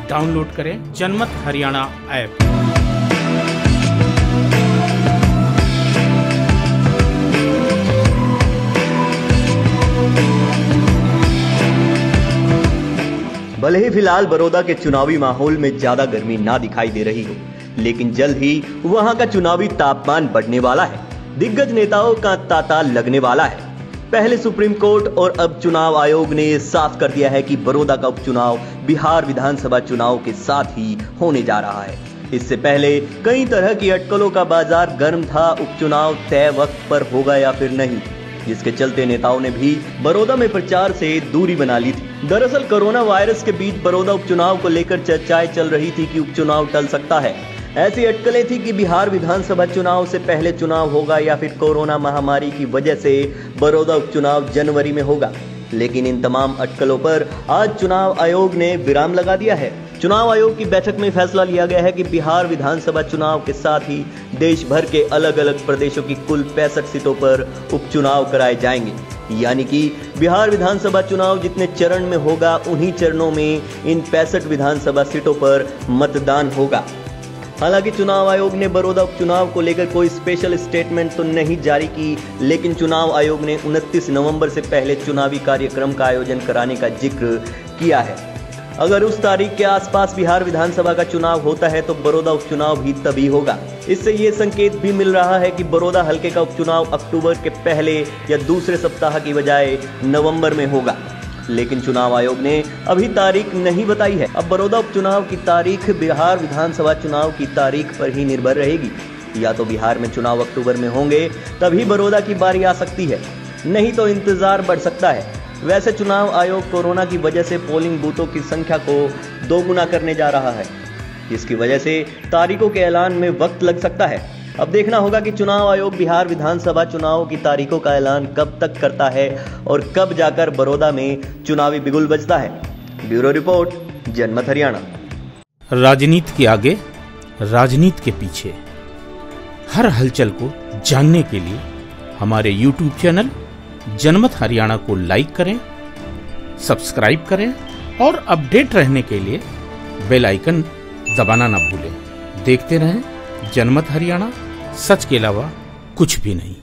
Download करें जनमत Haryana app. भले ही फिलहाल बड़ौदा के चुनावी माहौल में ज्यादा गर्मी ना दिखाई दे रही हो, लेकिन जल्द ही वहां का चुनावी तापमान बढ़ने वाला है। दिग्गज नेताओं का तांता लगने वाला है। पहले सुप्रीम कोर्ट और अब चुनाव आयोग ने साफ कर दिया है कि बड़ौदा का उपचुनाव बिहार विधानसभा चुनाव के साथ ही होने जा रहा है। इससे पहले कई तरह की अटकलों का बाजार गर्म था। उपचुनाव तय वक्त पर होगा या फिर नहीं, जिसके चलते नेताओं ने भी बड़ौदा में प्रचार से दूरी बना ली थी। दरअसल कोरोना वायरस के बीच बड़ौदा उपचुनाव को लेकर चर्चाएं चल रही थी कि उपचुनाव टल सकता है। ऐसी अटकलें थी कि बिहार विधानसभा चुनाव से पहले चुनाव होगा या फिर कोरोना महामारी की वजह से बड़ौदा उपचुनाव जनवरी में होगा। लेकिन इन तमाम अटकलों पर आज चुनाव आयोग ने विराम लगा दिया है। चुनाव आयोग की बैठक में फैसला लिया गया है कि बिहार विधानसभा चुनाव के साथ ही देश भर के अलग अलग प्रदेशों की कुल 65 सीटों पर उपचुनाव कराए जाएंगे। यानी कि बिहार विधानसभा चुनाव जितने चरण में होगा, उन्हीं चरणों में इन 65 विधानसभा सीटों पर मतदान होगा। हालांकि चुनाव आयोग ने बड़ौदा उपचुनाव को लेकर कोई स्पेशल स्टेटमेंट तो नहीं जारी की, लेकिन चुनाव आयोग ने 29 नवंबर से पहले चुनावी कार्यक्रम का आयोजन कराने का जिक्र किया है। अगर उस तारीख के आसपास बिहार विधानसभा का चुनाव होता है तो बड़ौदा उपचुनाव भी तभी होगा। इससे ये संकेत भी मिल रहा है कि बड़ौदा हलके का उपचुनाव अक्टूबर के पहले या दूसरे सप्ताह की बजाय नवंबर में होगा। लेकिन चुनाव आयोग ने अभी तारीख नहीं बताई है। अब बड़ौदा उपचुनाव की तारीख बिहार विधानसभा चुनाव की तारीख पर ही निर्भर रहेगी। या तो बिहार में चुनाव अक्टूबर में होंगे, तभी बड़ौदा की बारी आ सकती है, नहीं तो इंतजार बढ़ सकता है। वैसे चुनाव आयोग कोरोना की वजह से पोलिंग बूथों की संख्या को दोगुना करने जा रहा है, जिसकी वजह से तारीखों के ऐलान में वक्त लग सकता है। अब देखना होगा कि चुनाव आयोग बिहार विधानसभा चुनाव की तारीखों का ऐलान कब तक करता है और कब जाकर बड़ौदा में चुनावी बिगुल बजता है। ब्यूरो रिपोर्ट, जनमत हरियाणा। राजनीति के आगे, राजनीति के पीछे, हर हलचल को जानने के लिए हमारे YouTube चैनल जनमत हरियाणा को लाइक करें, सब्सक्राइब करें और अपडेट रहने के लिए बेल आइकन दबाना ना भूलें। देखते रहें जनमत हरियाणा, सच के अलावा कुछ भी नहीं।